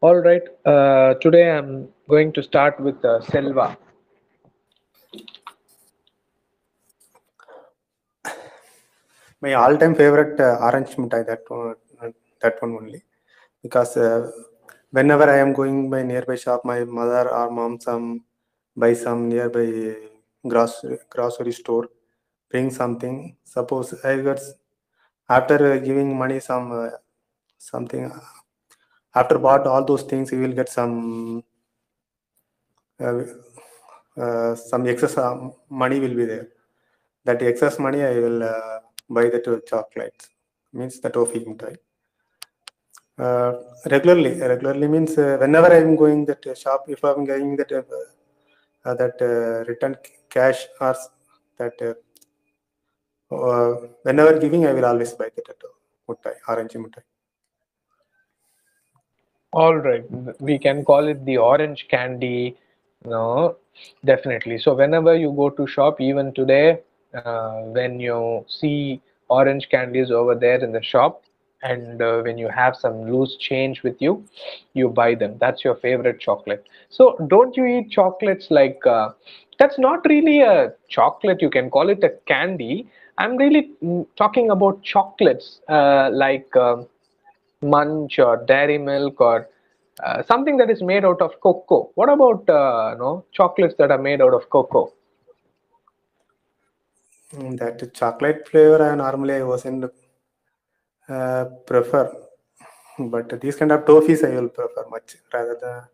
All right. Today I'm going to start with Selva. My all-time favorite orange mithai, that one only. Because whenever I am going by nearby shop, my mother or mom buy some nearby grocery store, bring something. Suppose I got after giving money something after bought all those things, you will get uh, some excess money will be there. That excess money I will buy the chocolates, means the toffee mithai. Uh, regularly means whenever I am going that shop, if I am getting that return cash or that whenever giving, I will always buy that mithai, orange mithai. All right, we can call it the orange candy. No, definitely. So whenever you go to shop, even today, when you see orange candies over there in the shop, and when you have some loose change with you, you buy them. That's your favorite chocolate. So don't you eat chocolates like that's not really a chocolate. You can call it a candy. I'm really talking about chocolates like. Munch or Dairy Milk or something that is made out of cocoa. What about chocolates that are made out of cocoa? That chocolate flavor, normally I wasn't prefer, but these kind of toffees I will prefer much rather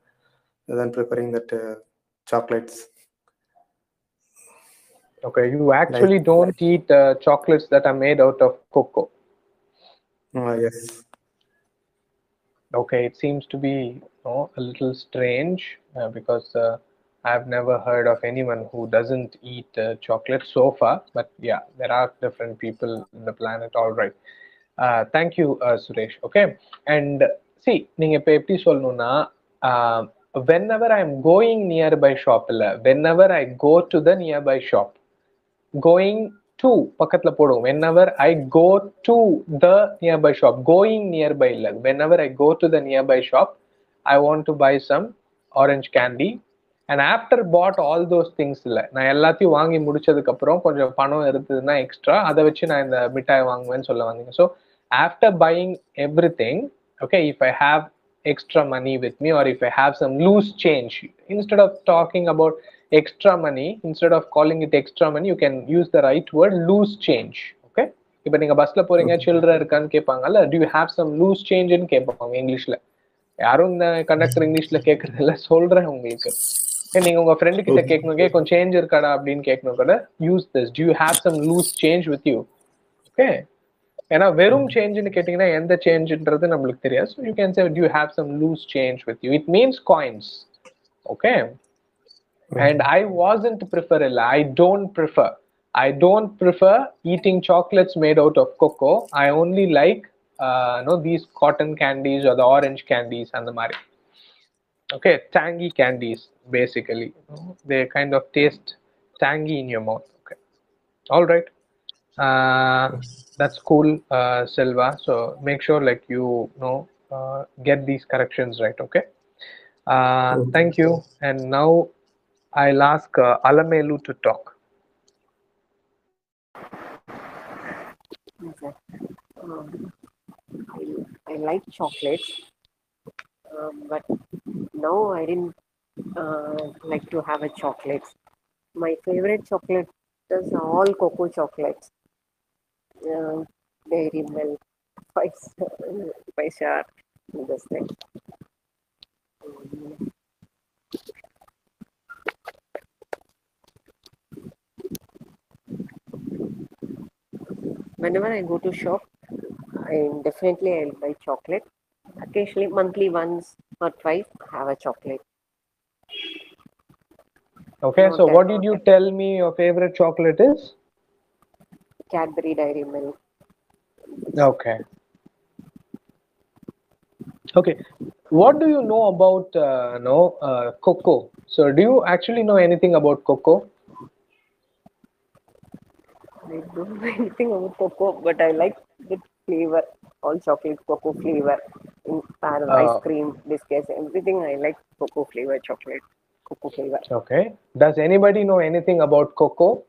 than preferring that chocolates. Okay, you Like actually don't eat chocolates that are made out of cocoa. yes. Okay, it seems to be a little strange because I've never heard of anyone who doesn't eat chocolate so far. But yeah, there are different people in the planet. All right. Thank you, Suresh. Okay. And see, நீங்க இப்ப எப்படி சொல்லணும்னா whenever I'm going nearby shop இல்ல whenever I go to the nearby shop going to பக்கத்துல போடும் whenever I go to the nearby shop going nearby இல்ல whenever I go to the nearby shop I want to buy some orange candy and after bought all those things இல்ல நான் எல்லாத்தையும் வாங்கி முடிச்சதுக்கு அப்புறம் கொஞ்சம் பணம் இருந்ததுன்னா எக்ஸ்ட்ரா அதை வச்சு நான் இந்த மிட்டாய் வாங்குவேன்னு சொல்ல வந்தீங்க so after buying everything okay if I have extra money with me or if I have some loose change instead of talking about extra money instead of calling it extra money you can use the right word loose change okay இப்போ நீங்க பஸ்ல போறீங்க சில்லற இருக்கான்னு கேட்பாங்கல்ல do you have some loose change ன்னு கேட்பாங்க இங்கிலீஷ்ல யாரும் இந்த கண்டக்டர் இங்கிலீஷ்ல கேட்கறது இல்ல சொல்றேன் உங்களுக்கு நீங்க உங்க ஃப்ரெண்டு கிட்ட Okay. கேட்கணும் கொஞ்சம் சேஞ்ச் இருக்காடா அப்படின்னு கேட்கணும் கூட use this do you have some loose change with you okay ஏன்னா வெறும் சேஞ்சுன்னு கேட்டீங்கன்னா எந்த சேஞ்சுன்றது நம்மளுக்கு தெரியாது so you can say do you have some loose change with you it means coins okay and I wasn't prefer இல்லை I don't prefer eating chocolates made out of cocoa. I only like these cotton candies or the orange candies and the mari. Okay, tangy candies basically. They kind of taste tangy in your mouth. Okay, all right. Uh, that's cool, Silva. So make sure like get these corrections right. Okay. Okay. Thank you. And now I'll ask Alamelu to talk. Okay. Um, I like chocolates, but now I didn't like to have a chocolate. My favorite chocolate is all cocoa chocolates. Uh, Dairy Milk, five star, this thing. Whenever I go to shop, I'll buy chocolate. Occasionally, monthly once or twice, I have a chocolate. Okay. Not So that what did you tell me your favorite chocolate is? Cadbury Dairy Milk. Okay. Okay. What do you know about cocoa? So do you actually know anything about cocoa? I don't know anything about cocoa, but I like the flavor, all chocolate cocoa flavor. In ice cream, biscuits, everything I like cocoa flavor chocolate. Cocoa flavor. Okay. Does anybody know anything about cocoa?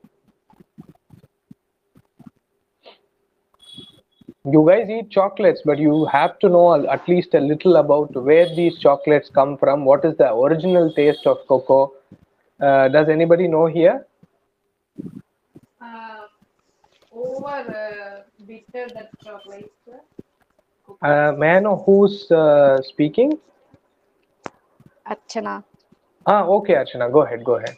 You guys eat chocolates, but you have to know at least a little about where these chocolates come from. What is the original taste of cocoa? Does anybody know here? Over bitter that chocolate. May I know who's speaking? Archana. Okay, Archana, go ahead, go ahead.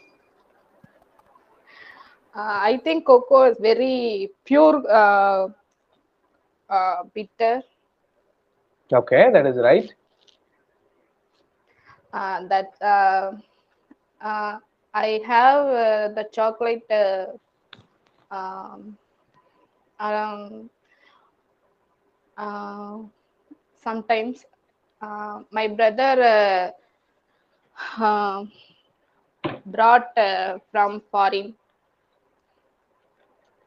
I think cocoa is very pure bitter. Okay, that is right. That I have the chocolate um, around sometimes. My brother uh, brought from foreign.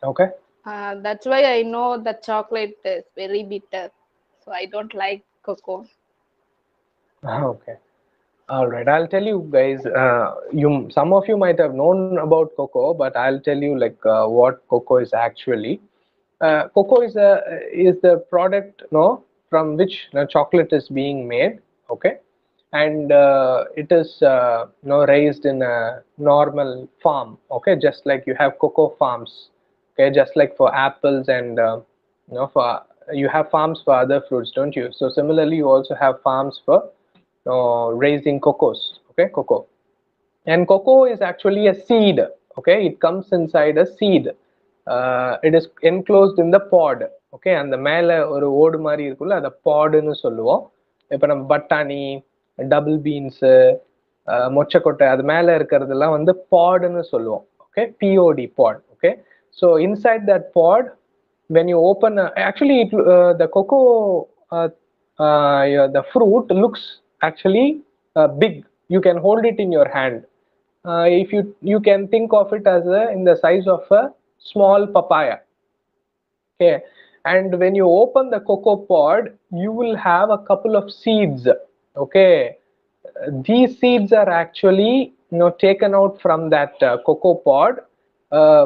Okay. That's why I know the chocolate is very bitter. So I don't like cocoa. Okay. All right. I'll tell you guys. Some of you might have known about cocoa, but I'll tell you like what cocoa is actually. Cocoa is the product, no, from which chocolate is being made. Okay, and it is raised in a normal farm. Okay, just like you have cocoa farms. Okay, just like for apples and for you have farms for other fruits, don't you? So similarly, you also have farms for raising cocos. Okay, cocoa. And cocoa is actually a seed. Okay, it comes inside a seed. It is enclosed in the pod. Okay, அந்த மேல ஒரு ஓடு மாதிரி இருக்குல்ல அதை பாடுன்னு சொல்லுவோம். இப்போ நம்ம பட்டாணி, டபுள் பீன்ஸ், மொச்சக்கொட்டை அது மேல இருக்கிறதெல்லாம் வந்து பாடுன்னு சொல்லுவோம். Okay, POD, pod. Okay, so inside that pod, when you open actually the cocoa the fruit looks actually big. You can hold it in your hand. If you can think of it as in the size of a small papaya. Okay, and when you open the cocoa pod, you will have a couple of seeds. Okay, these seeds are actually taken out from that cocoa pod.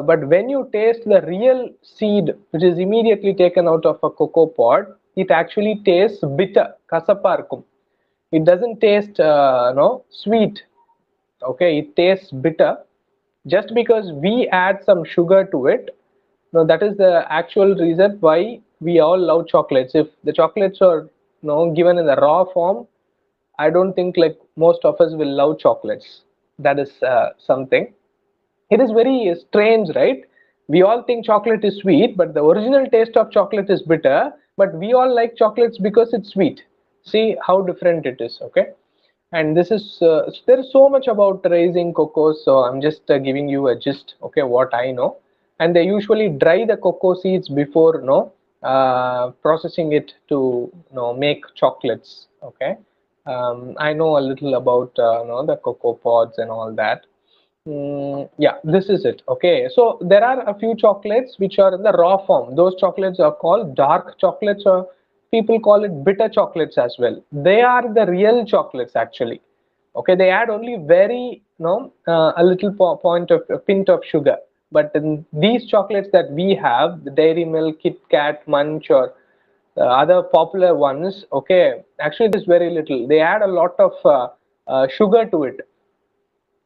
But when you taste the real seed, which is immediately taken out of a cocoa pod, it actually tastes bitter. Kasapa irukum. It doesn't taste no sweet. Okay, it tastes bitter just because we add some sugar to it. No, that is the actual reason why we all love chocolates. If the chocolates are given in the raw form, I don't think like most of us will love chocolates. That is something. It is very strange, right? We all think chocolate is sweet, but the original taste of chocolate is bitter, but we all like chocolates because it's sweet. See how different it is. Okay, and this is there is so much about raising cocoa, so I'm just giving you a gist. Okay, what I know. And they usually dry the cocoa seeds before processing it to make chocolates. Okay, I know a little about the cocoa pods and all that. Yeah, this is it. Okay, so there are a few chocolates which are in the raw form. Those chocolates are called dark chocolates, or people call it bitter chocolates as well. They are the real chocolates actually. Okay, they add only very a little point of a pint of sugar. But in these chocolates that we have, the Dairy Milk, Kit Kat, Munch, or other popular ones, okay, actually there's very little. They add a lot of sugar to it.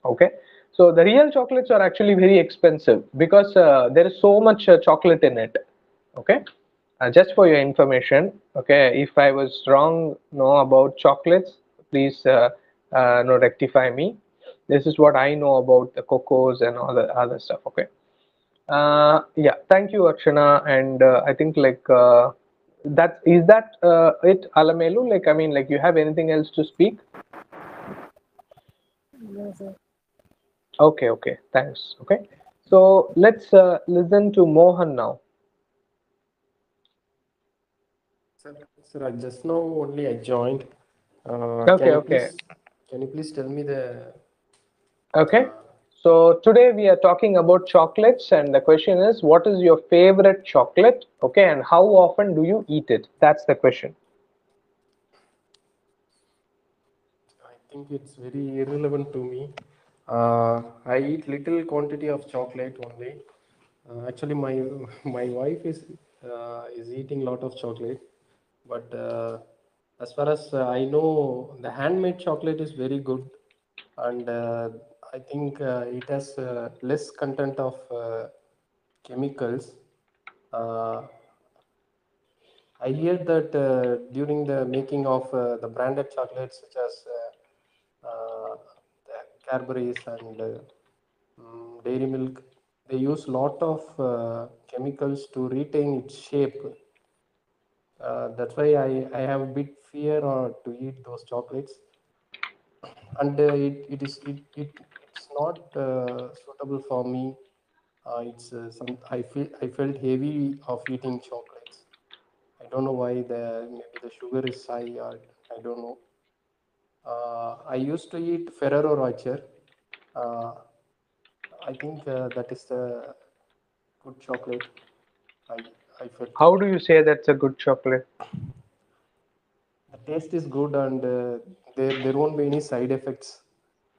Okay, so the real chocolates are actually very expensive because there is so much chocolate in it. Okay, just for your information. Okay, if I was wrong about chocolates, please rectify me. This is what I know about the cocos and all the other stuff. Okay, yeah, thank you, Archana. And I think like that is that it, Alamelu. Like, I mean, like, you have anything else to speak? No, sir. Okay, okay, thanks. Okay, so let's listen to Mohan now. Sir, I just now only I joined. Okay, okay, Can you please tell me the okay. So today we are talking about chocolates, and the question is, what is your favorite chocolate? Okay, and how often do you eat it? That's the question. think it's very irrelevant to me. I eat little quantity of chocolate only. Actually, my wife is eating lot of chocolate, but as far as I know, the handmade chocolate is very good, and I think it has less content of chemicals. Uh, I hear that during the making of the branded chocolates such as the Cadbury's and dairy milk, they use lot of chemicals to retain its shape. That's why I have a bit fear to eat those chocolates, and it's not suitable for me. It's some I felt heavy of eating chocolates. I don't know why maybe the sugar is high, or I don't know. I used to eat Ferrero Rocher. Uh, I think that is the good chocolate. I I felt How do you say that's a good chocolate? the taste is good, and there won't be any side effects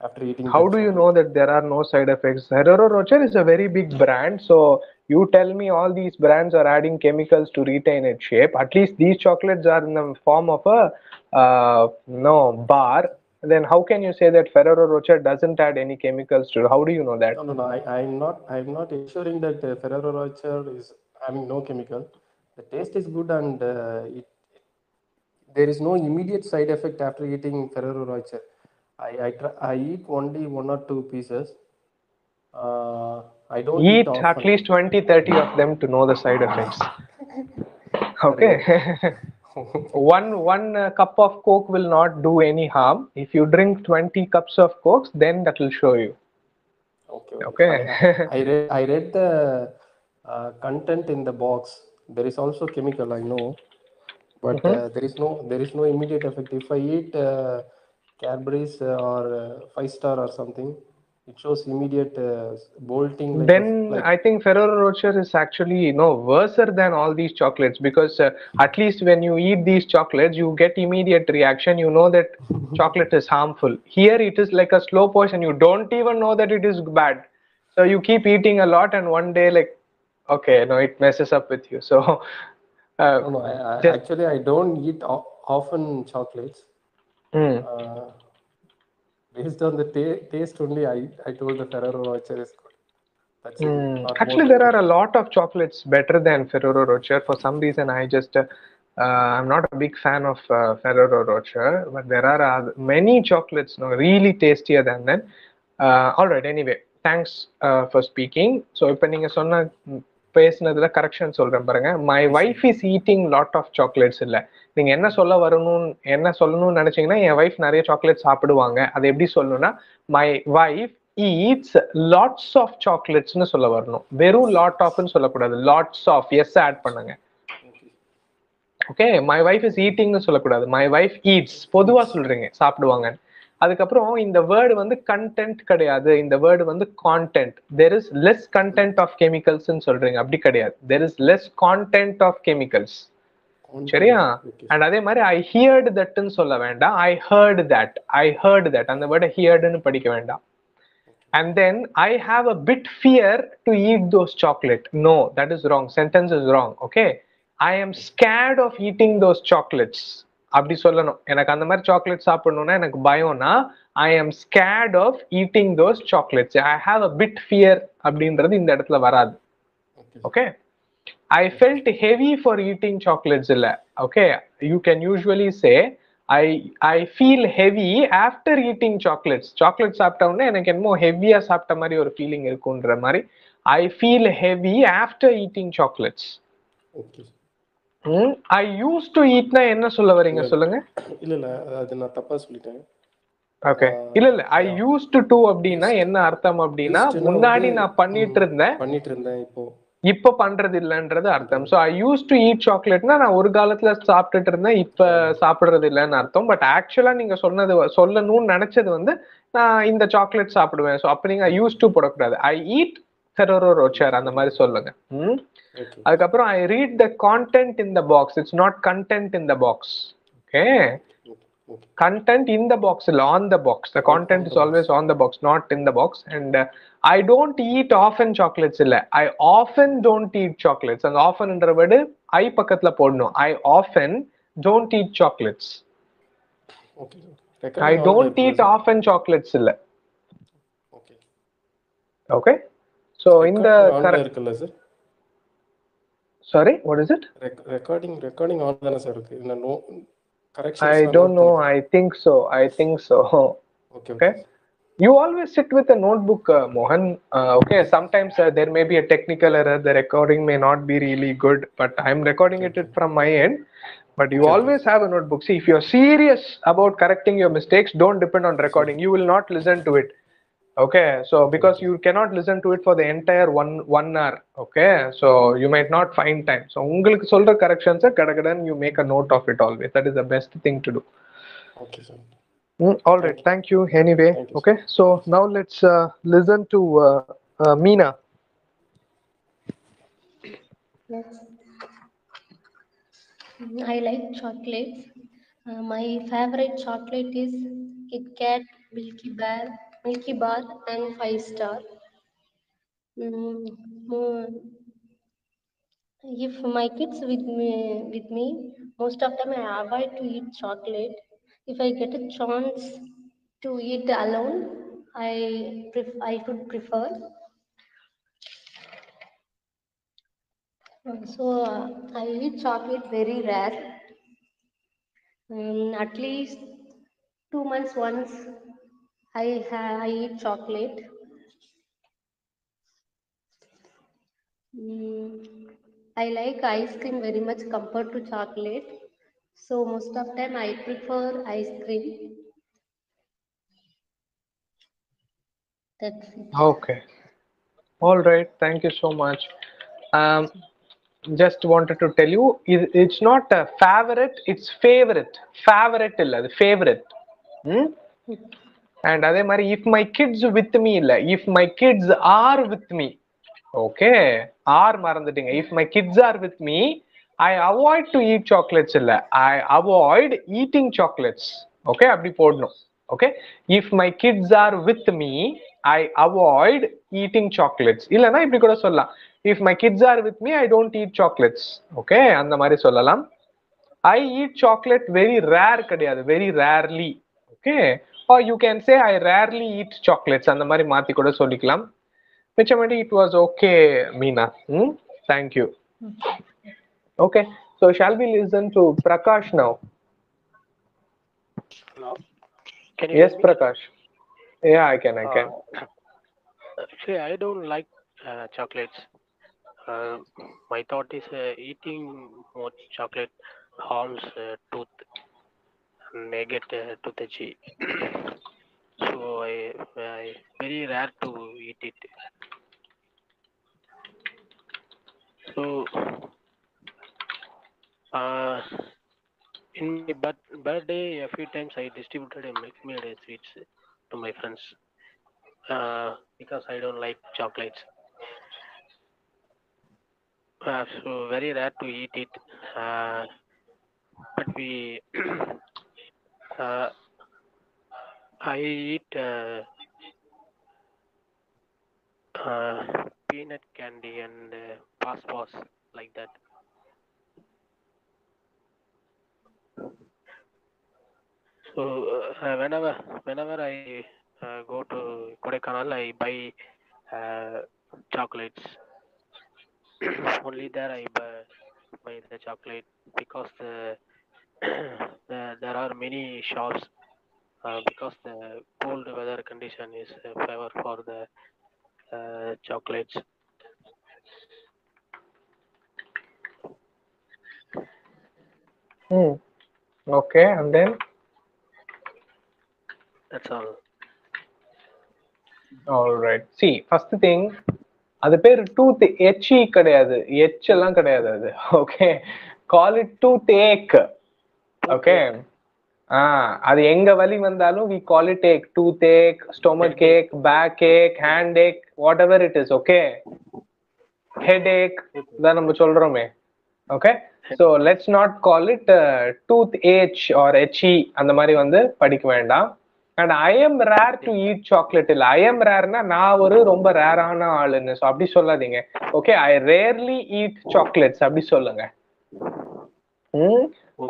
after eating How that do you chocolate. know that there are no side effects? Ferrero Rocher is a very big brand, so you tell me all these brands are adding chemicals to retain its shape. At least these chocolates are in the form of a no bar. Then how can you say that Ferrero Rocher doesn't add any chemicals to? How do you know that? No. I'm not ensuring that Ferrero Rocher is having no chemical. The taste is good, and there is no immediate side effect after eating Ferrero Rocher. I eat only 1 or 2 pieces. I don't eat Eat at often. least 20, 30 of them to know the side effects. Okay. Sorry. One cup of Coke will not do any harm. If you drink 20 cups of Cokes, then that will show you. Okay. Okay. I read the content in the box. There is also chemical, I know, but Mhm. there is no immediate effect. If I eat Cadbury's or 5 star or something, it shows immediate bolting like a Then like. I think Ferrero Rocher is actually, worse than all these chocolates because at least when you eat these chocolates, you get immediate reaction. You know that chocolate is harmful. Here it is like a slow poison. You don't even know that it is bad. So you keep eating a lot, and one day, like, okay, no, it messes up with you. So uh, No, just actually I don't eat often chocolates. mm. Uh, Based on the taste only, I told the Ferrero Rocher is good. That's it, not more Actually, than there that. are a lot of chocolates better than Ferrero Rocher. For some reason, I'm not a big fan of Ferrero Rocher, but there are many chocolates, no, really tastier than that. All right, anyway, thanks for speaking. So, இப்போ நீங்க சொன்ன பேசுனதுல correction சொல்றேன் பாருங்க. My Yes, sir. wife is eating lot of chocolates இல்ல. நீங்க என்ன சொல்லணும்னு நினைச்சீங்கன்னா என் வைஃப் நிறைய சாக்லேட் சாப்பிடுவாங்க. அதை எப்படி சொல்லணும்னா my wife eats lots of chocolates-னு சொல்ல வரணும். வெறும் lot of-னு சொல்லக்கூடாது. Lots of, yes add பண்ணுங்க. Okay. Okay, my wife is ஈட்டிங்னு சொல்லக்கூடாது. மை வைஃப் ஈட்ஸ் பொதுவா சொல்றீங்க சாப்பிடுவாங்க. அதுக்கப்புறம் இந்த வேர்டு வந்து கண்டென்ட் கிடையாது, இந்த வேர்டு வந்து content. There is less content of கெமிக்கல்ஸ்ன்னு சொல்றீங்க, அப்படி கிடையாது. There is less content of chemicals. சரியா? Content. Okay, and sir. அதே மாதிரி ஐ ஹியர்டு தட்னு சொல்ல வேண்டாம், I heard that. I heard that, அந்த வேர்டை ஹியர்டுன்னு படிக்க வேண்டாம். And then I have a bit fear to eat those chocolate. No, that is wrong. Sentence is wrong. Okay. I am scared of eating those chocolates. அப்படி சொல்லணும். எனக்கு அந்த மாதிரி chocolate சாப்பிடணும்னா எனக்கு பயம்னா I am scared of eating those chocolates. I have a bit fear அப்படின்றது இந்த இடத்துல வராது. Okay, sir. Okay. I felt heavy for eating chocolates இல்ல. Okay. You can usually say I feel heavy after eating chocolates. Chocolate சாப்பிட்ட உடனே எனக்கு என்னமோ ஹெவியா சாப்பிட்ட மாதிரி ஒரு ஃபீலிங் இருக்குன்ற மாதிரி I feel heavy after eating chocolates. Okay, sir. I used to eatனா என்ன சொல்ல வரீங்க இல்ல சொல்லுங்க? இல்ல அது நான் தப்பா சொல்லிட்டேன். ஓகே. இல்ல ஐ Yeah. யூஸ்ட் டு அப்படின்னா Used என்ன அர்த்தம் அப்படின்னா usedனா வந்து முன்னாடி நான் பண்ணிட்டு இருந்தேன், பண்ணிட்டு இருந்தேன் இப்போ. இப்ப பண்றது இல்லன்றது அர்த்தம். So I use to eat சாக்லேட்னா நான் ஒரு காலத்துல சாப்பிட்டுட்டு இருந்தேன், இப்ப சாப்பிடுறது இல்லைன்னு அர்த்தம். பட் ஆக்சுவலா நீங்க சொன்னது சொல்லணும்னு நினைச்சது வந்து நான் இந்த சாக்லேட் சாப்பிடுவேன். ஸோ அப்ப நீங்க யூஸ் டு போடக்கூடாது. ஐ ஈட் Ferrero Rocher அந்த மாதிரி சொல்லுங்க. Okay. அதுக்கப்புறம் ஐ read the content in the box. It's not content in the box. Okay. Content in the box, on the box. The content is always on the box, not in the box. And I don't eat often chocolates. I often don't eat chocolates. And often in the word, I pakatla podno. I often don't eat chocolates. Okay. I don't eat often chocolates. Okay. Okay. So in the correct. Sorry, what is it? Recording on தான sir இருக்கு. இல்ல no corrections I don't know. I think so. Okay. You always sit with a notebook, Mohan. Okay. Sometimes there may be a technical error. The recording may not be really good, but I'm recording it from my end. But you always have a notebook. See, if you're serious about correcting your mistakes, don't depend on recording. You will not listen to it. Okay, so because you cannot listen to it for the entire one hour. Okay, so you might not find time. So உங்களுக்கு சொல்ற corrections கடகடன் you make a note of it always. That is the best thing to do. Okay, sir. All right, thank you anyway. Okay, so now let's listen to Meena. Yes. I like chocolates. My favorite chocolate is Kit Kat, Milky Bar, and 5 Star. If my kids with me, most of them I avoid to eat chocolate. If I get a chance to eat alone, I would prefer. So I eat chocolate very rare. At least 2 months once I eat chocolate. I like ice cream very much compared to chocolate. So most of time I prefer ice cream. That's it. Okay. All right. Thank you so much. Just wanted to tell you, it's not a favorite. It's favorite. Favorite illa, the favorite. And அதே மாதிரி if my kids with me இல்ல, if my kids are with me. Okay, are மறந்துட்டீங்க. If my kids are with me, I avoid to eat chocolates இல்ல, I avoid eating chocolates. Okay, அப்படி போடணும். Okay, if my kids are with me, I avoid eating chocolates. இல்லனா இப்படி கூட சொல்லலாம், if my kids are with me, I don't eat chocolates. Okay, அந்த மாதிரி சொல்லலாம். I eat chocolate very rare கிடையாது, very rarely. Okay, or you can say I rarely eat chocolates. அந்த மாதிரி மாத்தி கூட சொல்லிக்கலாம். Michamadi, it was okay, Meena. Thank you. Okay, so shall we listen to Prakash now? Hello. Can you Yes, hear me? Prakash. Yeah, I can. See, I don't like chocolates. My thought is eating more chocolate harms tooth and may get tooth itchy. So I very rare to eat it. So in my birthday, a few times I distributed a Milk Maid sweets to my friends because I don't like chocolates. So very rare to eat it. But we I eat peanut candy and paspas like that. So whenever I go to Kodaikanal, I buy chocolates. Only there I buy the chocolate because there are many shops because the cold weather condition is favor for the chocolates. Okay, and then? That's all. All right. See, first thing, அது பேர் tooth எச்சி கிடையாது, எச்செல்லாம் கிடையாது அது. Okay, call it tooth Ek. Okay, அது எங்க வலி வந்தாலும் we call it ache, tooth ache, stomach ache, back ache, hand ache, whatever it is. Okay, headache தான் நம்ம சொல்றோமே. Okay, So let's not call it tooth H or HE அந்த மாதிரி வந்து படிக்க வேண்டாம். And I am rare to eat chocolate இல்ல. I am rareனா நான் ஒரு ரொம்ப ரேரான ஆளுன்னு. ஸோ அப்படி சொல்லாதீங்க. Okay, I rarely eat chocolates அப்படி சொல்லுங்க.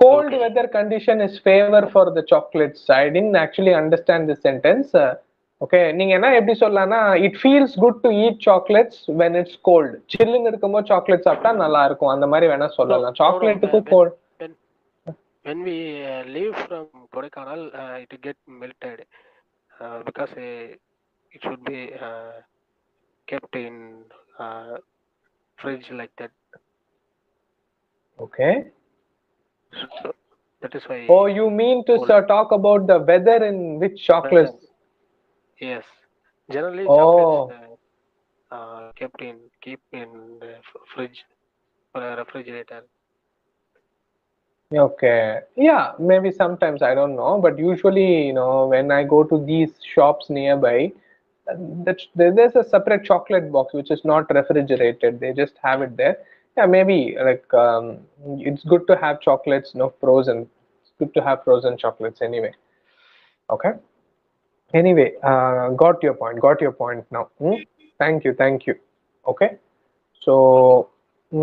Cold weather condition is favor for the chocolates. I didn't actually understand this sentence. Okay, நீங்க என்ன எப்படி சொல்லலாம்னா it feels good to eat chocolates when it's cold. சில்லுன்னு இருக்கும்போது சாக்லேட் சாப்பிட்டா நல்லா இருக்கும் அந்த மாதிரி வேணா சொல்லலாம். சாக்லேட்டுக்கு cold. When we leave from Kodaikanal, it get melted because it should be kept in fridge like that. Okay. So that is why. Oh, you mean to talk about the weather in which chocolates? Yes. Generally, chocolates keep in the fridge or a refrigerator. Okay. Yeah, maybe sometimes, I don't know, but usually, when I go to these shops nearby, there's a separate chocolate box which is not refrigerated. They just have it there. Yeah, maybe like it's good to have chocolates, frozen. It's good to have frozen chocolates anyway. Okay. Anyway, got your point now. Thank you. Okay. So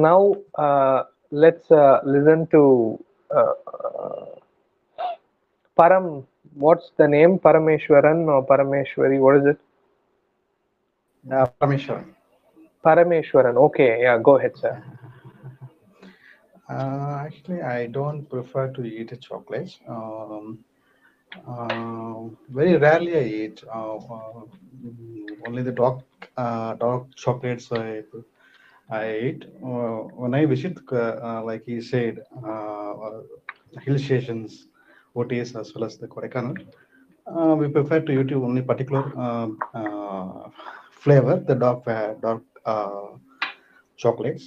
now let's listen to Param. What's the name? Parameshwaran or Parameshwari? What is it? Parameshwaran. Okay, yeah, go ahead, sir. Actually, I don't prefer to eat chocolates. Very rarely I eat. Only the dark chocolates I eat. When I visit, like he said, hill stations, OTS as well as the Kodaikanal, we prefer to eat only particular flavor, the dark chocolates.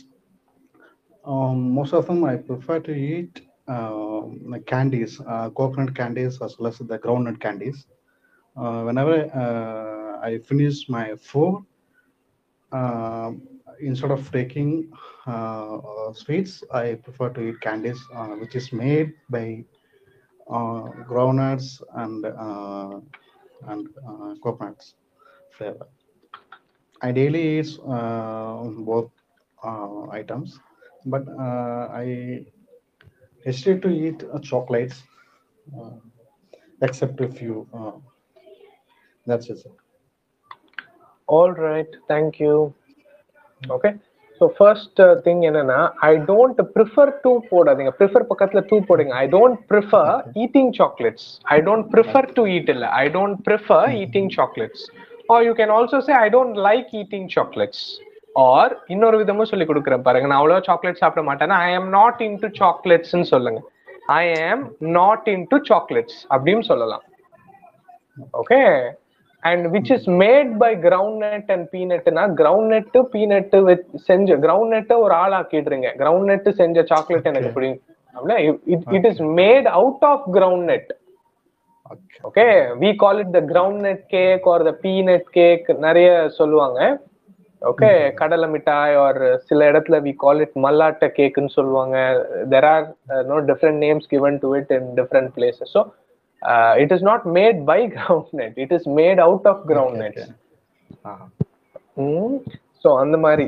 Most of them I prefer to eat candies, coconut candies as well as the groundnut candies. Whenever I finish my food, instead of taking sweets, I prefer to eat candies, which is made by groundnuts and coconuts flavor. I daily eat both items, but I hesitate to eat chocolates, except a few. That's it. All right, thank you. Okay. So first thing என்னன்னா I don't prefer to போடாதீங்க. prefer பக்கத்துல to போடுங்க. I don't prefer eating chocolates. I don't prefer to eat இல்ல. I don't prefer eating chocolates. Or you can also say I don't like eating chocolates. Or இன்னொரு விதமும் சொல்லி கொடுக்குறேன் பாருங்க. நான் அவ்வளோ சாக்லேட் சாப்பிட மாட்டேன்னா I am not into chocolates ன்னு சொல்லுங்க. I am not into chocolates அப்படின்னு சொல்லலாம். Okay. And which is made by groundnut and peanut na groundnut peanut with senja groundnut ஒரு ஆளாக்கிடுறீங்க groundnut செஞ்ச சாக்லேட் எனக்கு பிடிக்கும் it is made out of groundnut. Okay, we call it the groundnut cake or the peanut cake நிறைய சொல்லுவாங்க. Okay, கடலை மிட்டாய் or சில இடத்துல we call it மல்லாட்ட கேக்னு சொல்லுவாங்க. There are different names given to it in different places. So it is not made by groundnut. It is made out of groundnuts. So அந்த மாதிரி